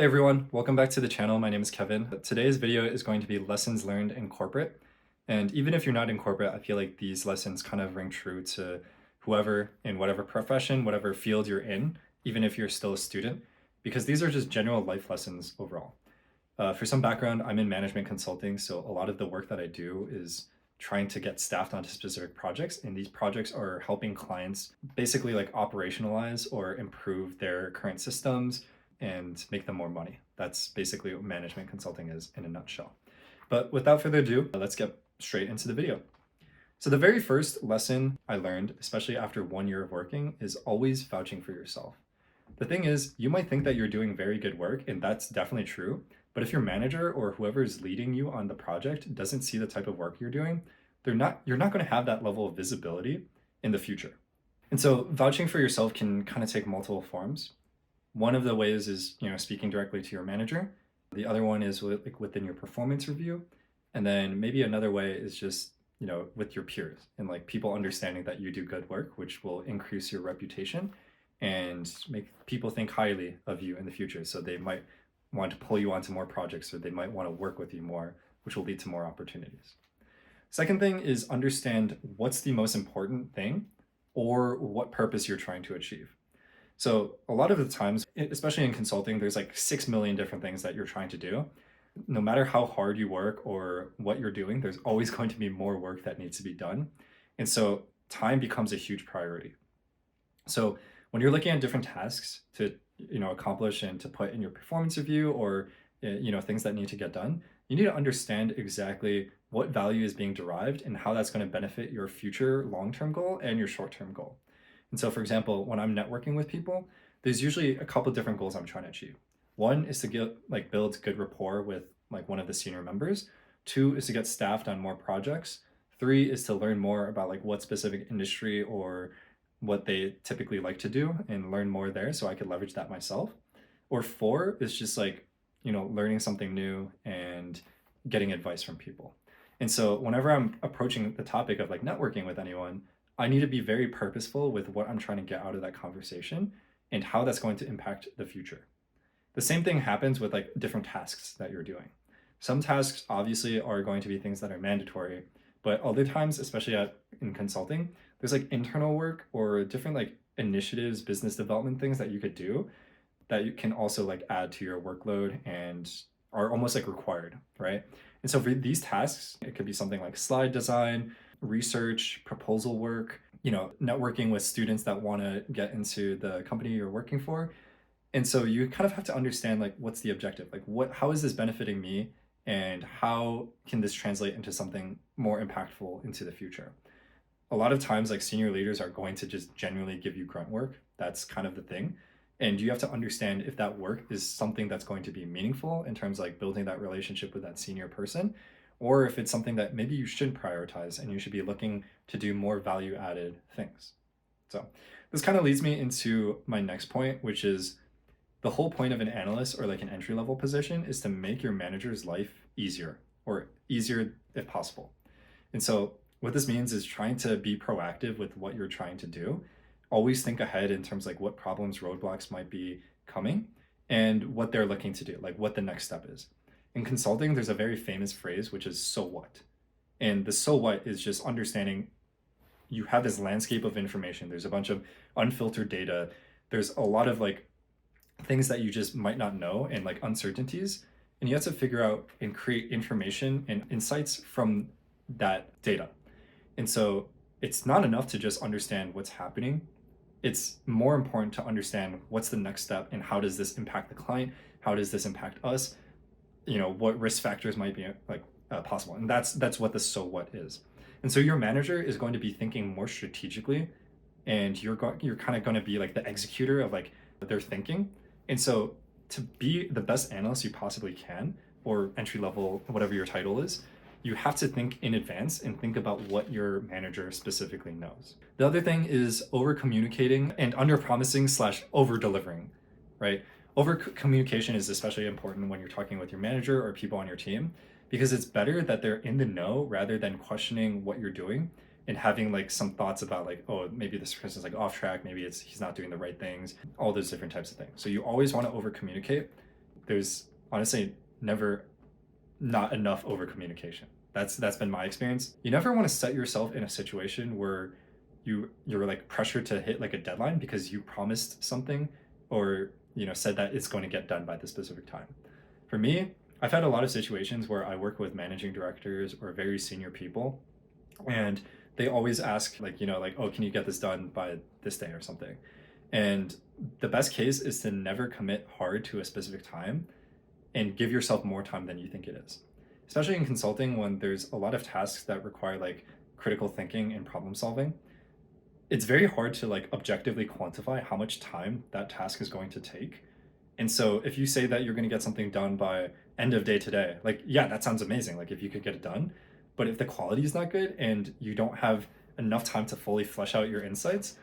Hey everyone, welcome back to the channel. My name is Kevin. Today's video is going to be lessons learned in corporate. And even if you're not in corporate, I feel like these lessons kind of ring true to whoever in whatever profession, whatever field you're in, even if you're still a student, because these are just general life lessons overall. For some background, I'm in management consulting, so a lot of the work that I do is trying to get staffed onto specific projects, and these projects are helping clients basically like operationalize or improve their current systems and make them more money. That's basically what management consulting is in a nutshell. But without further ado, let's get straight into the video. So the very first lesson I learned, especially after 1 year of working, is always vouching for yourself. The thing is, you might think that you're doing very good work, and that's definitely true. But if your manager or whoever is leading you on the project doesn't see the type of work you're doing, you're not going to have that level of visibility in the future. And so vouching for yourself can kind of take multiple forms. One of the ways is, speaking directly to your manager. The other one is within your performance review. And then maybe another way is just, with your peers and like people understanding that you do good work, which will increase your reputation and make people think highly of you in the future. So they might want to pull you onto more projects, or they might want to work with you more, which will lead to more opportunities. Second thing is understand what's the most important thing or what purpose you're trying to achieve. So a lot of the times, especially in consulting, there's like 6 million different things that you're trying to do. No matter how hard you work or what you're doing, there's always going to be more work that needs to be done. And so time becomes a huge priority. So when you're looking at different tasks to accomplish and to put in your performance review, or things that need to get done, you need to understand exactly what value is being derived and how that's going to benefit your future long-term goal and your short-term goal. And so, for example, when I'm networking with people, there's usually a couple different goals I'm trying to achieve. One is to build good rapport with like one of the senior members. Two is to get staffed on more projects. Three is to learn more about like what specific industry or what they typically like to do and learn more there so I could leverage that myself. Or four is just like, learning something new and getting advice from people. And so whenever I'm approaching the topic of like networking with anyone, I need to be very purposeful with what I'm trying to get out of that conversation and how that's going to impact the future. The same thing happens with like different tasks that you're doing. Some tasks obviously are going to be things that are mandatory, but other times, especially in consulting, there's like internal work or different like initiatives, business development things that you could do that you can also like add to your workload and are almost like required, right? And so for these tasks, it could be something like slide design, research, proposal work, networking with students that want to get into the company you're working for. And so you kind of have to understand like what's the objective? Like how is this benefiting me, and how can this translate into something more impactful into the future? A lot of times like senior leaders are going to just genuinely give you grunt work. That's kind of the thing. And you have to understand if that work is something that's going to be meaningful in terms of like building that relationship with that senior person, or if it's something that maybe you shouldn't prioritize and you should be looking to do more value added things. So this kind of leads me into my next point, which is the whole point of an analyst or like an entry level position is to make your manager's life easier, or easier if possible. And so what this means is trying to be proactive with what you're trying to do. Always think ahead in terms of like what problems, roadblocks might be coming and what they're looking to do, like what the next step is. In consulting, there's a very famous phrase, which is so what? And the so what is just understanding you have this landscape of information. There's a bunch of unfiltered data. There's a lot of like things that you just might not know and like uncertainties. And you have to figure out and create information and insights from that data. And so it's not enough to just understand what's happening. It's more important to understand what's the next step and how does this impact the client? How does this impact us? What risk factors might be like possible. And that's what the so what is. And so your manager is going to be thinking more strategically, and you're kind of going to be like the executor of like their thinking. And so to be the best analyst you possibly can, or entry level, whatever your title is, you have to think in advance and think about what your manager specifically knows. The other thing is over communicating and under promising / over delivering, right? Over communication is especially important when you're talking with your manager or people on your team, because it's better that they're in the know rather than questioning what you're doing and having like some thoughts about like, oh, maybe this person's like off track, maybe he's not doing the right things, all those different types of things. So you always want to over communicate. there's honestly never not enough over communication. That's been my experience. You never want to set yourself in a situation where you're like pressured to hit like a deadline because you promised something or said that it's going to get done by the specific time. For me, I've had a lot of situations where I work with managing directors or very senior people, and they always ask like, oh, can you get this done by this day or something? And the best case is to never commit hard to a specific time and give yourself more time than you think it is. Especially in consulting, when there's a lot of tasks that require like critical thinking and problem solving, it's very hard to like objectively quantify how much time that task is going to take. And so if you say that you're going to get something done by end of day today, like, yeah, that sounds amazing. Like if you could get it done, but if the quality is not good and you don't have enough time to fully flesh out your insights,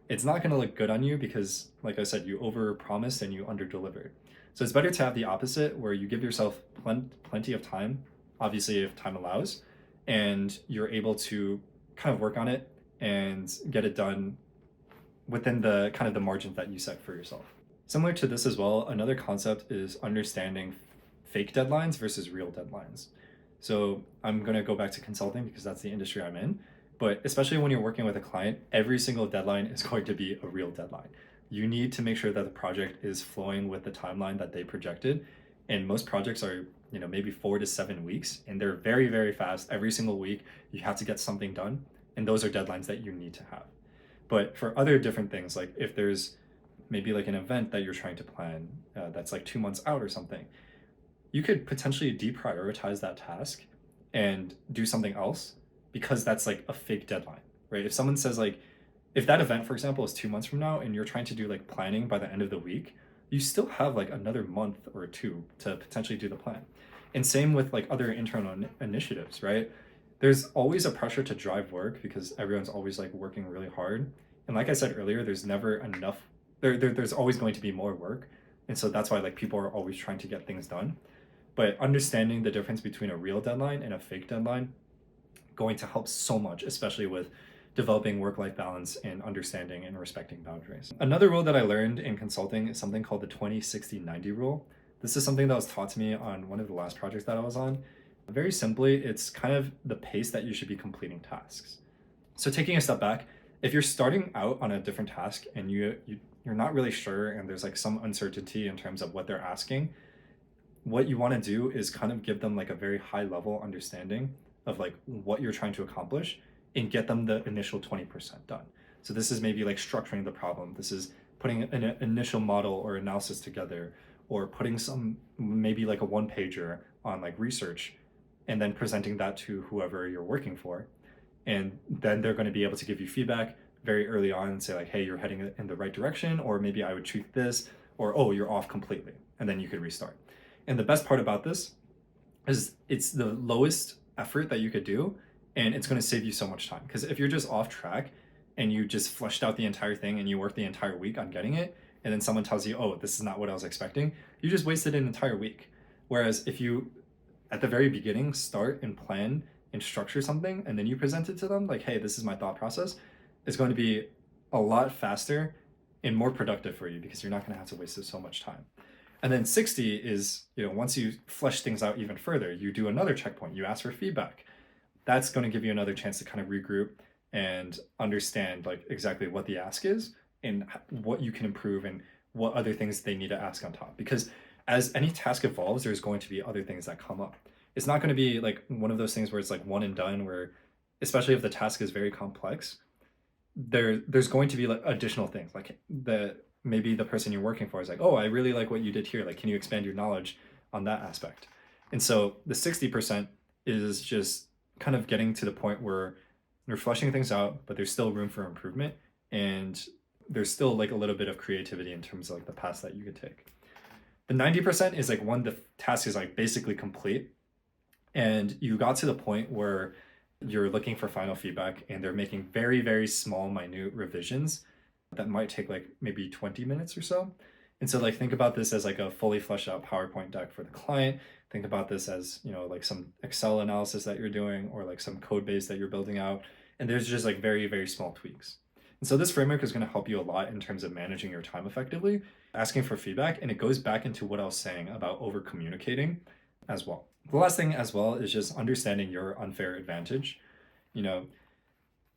it's not going to look good on you because, like I said, you over promised and you under delivered. So it's better to have the opposite, where you give yourself plenty of time, obviously if time allows, and you're able to kind of work on it and get it done within the kind of the margins that you set for yourself. Similar to this as well, another concept is understanding fake deadlines versus real deadlines. So I'm going to go back to consulting because that's the industry I'm in. But especially when you're working with a client, every single deadline is going to be a real deadline. You need to make sure that the project is flowing with the timeline that they projected. And most projects are, maybe 4 to 7 weeks, and they're very, very fast. Every single week, you have to get something done. And those are deadlines that you need to have. But for other different things, like if there's maybe like an event that you're trying to plan that's like 2 months out or something, you could potentially deprioritize that task and do something else because that's like a fake deadline, right? If someone says like, if that event, for example, is 2 months from now and you're trying to do like planning by the end of the week, you still have like another month or two to potentially do the plan. And same with like other internal initiatives, right? There's always a pressure to drive work because everyone's always like working really hard. And like I said earlier, there's never enough, there's always going to be more work. And so that's why like people are always trying to get things done. But understanding the difference between a real deadline and a fake deadline going to help so much, especially with developing work-life balance and understanding and respecting boundaries. Another rule that I learned in consulting is something called the 20-60-90 rule. This is something that was taught to me on one of the last projects that I was on. Very simply, it's kind of the pace that you should be completing tasks. So taking a step back, if you're starting out on a different task and you're not really sure and there's like some uncertainty in terms of what they're asking, what you want to do is kind of give them like a very high level understanding of like what you're trying to accomplish and get them the initial 20% done. So this is maybe like structuring the problem. This is putting an initial model or analysis together, or putting some, maybe like a one pager on like research, and then presenting that to whoever you're working for. And then they're going to be able to give you feedback very early on and say like, hey, you're heading in the right direction, or maybe I would tweak this, or oh, you're off completely. And then you could restart. And the best part about this is it's the lowest effort that you could do, and it's going to save you so much time. Because if you're just off track and you just fleshed out the entire thing and you worked the entire week on getting it, and then someone tells you, oh, this is not what I was expecting, you just wasted an entire week. Whereas if you, at the very beginning, start and plan and structure something, and then you present it to them, like, hey, this is my thought process, it's going to be a lot faster and more productive for you because you're not going to have to waste so much time. And then 60 is, once you flesh things out even further, you do another checkpoint, you ask for feedback. That's going to give you another chance to kind of regroup and understand like exactly what the ask is and what you can improve and what other things they need to ask on top. Because as any task evolves, there's going to be other things that come up. It's not going to be like one of those things where it's like one and done, where especially if the task is very complex, there's going to be like additional things, like maybe the person you're working for is like, oh, I really like what you did here. Like, can you expand your knowledge on that aspect? And so the 60% is just kind of getting to the point where you're fleshing things out, but there's still room for improvement. And there's still like a little bit of creativity in terms of like the paths that you could take. The 90% is like when the task is like basically complete and you got to the point where you're looking for final feedback and they're making very, very small, minute revisions that might take like maybe 20 minutes or so. And so like think about this as like a fully fleshed out PowerPoint deck for the client. Think about this as, like some Excel analysis that you're doing or like some code base that you're building out. And there's just like very, very small tweaks. And so this framework is going to help you a lot in terms of managing your time effectively, asking for feedback, and it goes back into what I was saying about over communicating as well. The last thing as well is just understanding your unfair advantage. You know,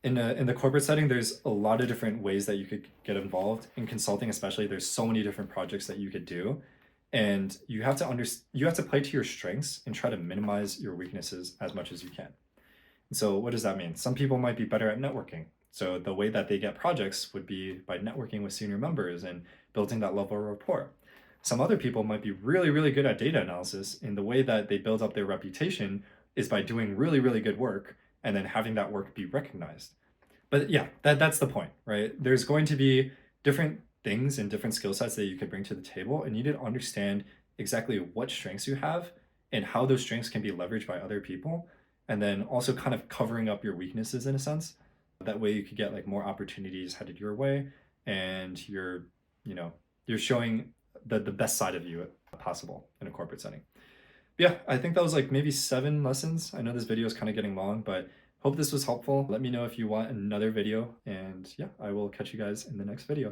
in the corporate setting, there's a lot of different ways that you could get involved. In consulting, especially, there's so many different projects that you could do, and you have to play to your strengths and try to minimize your weaknesses as much as you can. And so what does that mean? Some people might be better at networking. So the way that they get projects would be by networking with senior members and building that level of rapport. Some other people might be really, really good at data analysis, and the way that they build up their reputation is by doing really, really good work and then having that work be recognized. But yeah, that's the point, right? There's going to be different things and different skill sets that you could bring to the table, and you need to understand exactly what strengths you have and how those strengths can be leveraged by other people, and then also kind of covering up your weaknesses in a sense. That way you could get like more opportunities headed your way, and you're showing the best side of you possible in a corporate setting. Yeah, I think that was like maybe 7 lessons. I know this video is kind of getting long, but hope this was helpful. Let me know if you want another video, and yeah, I will catch you guys in the next video.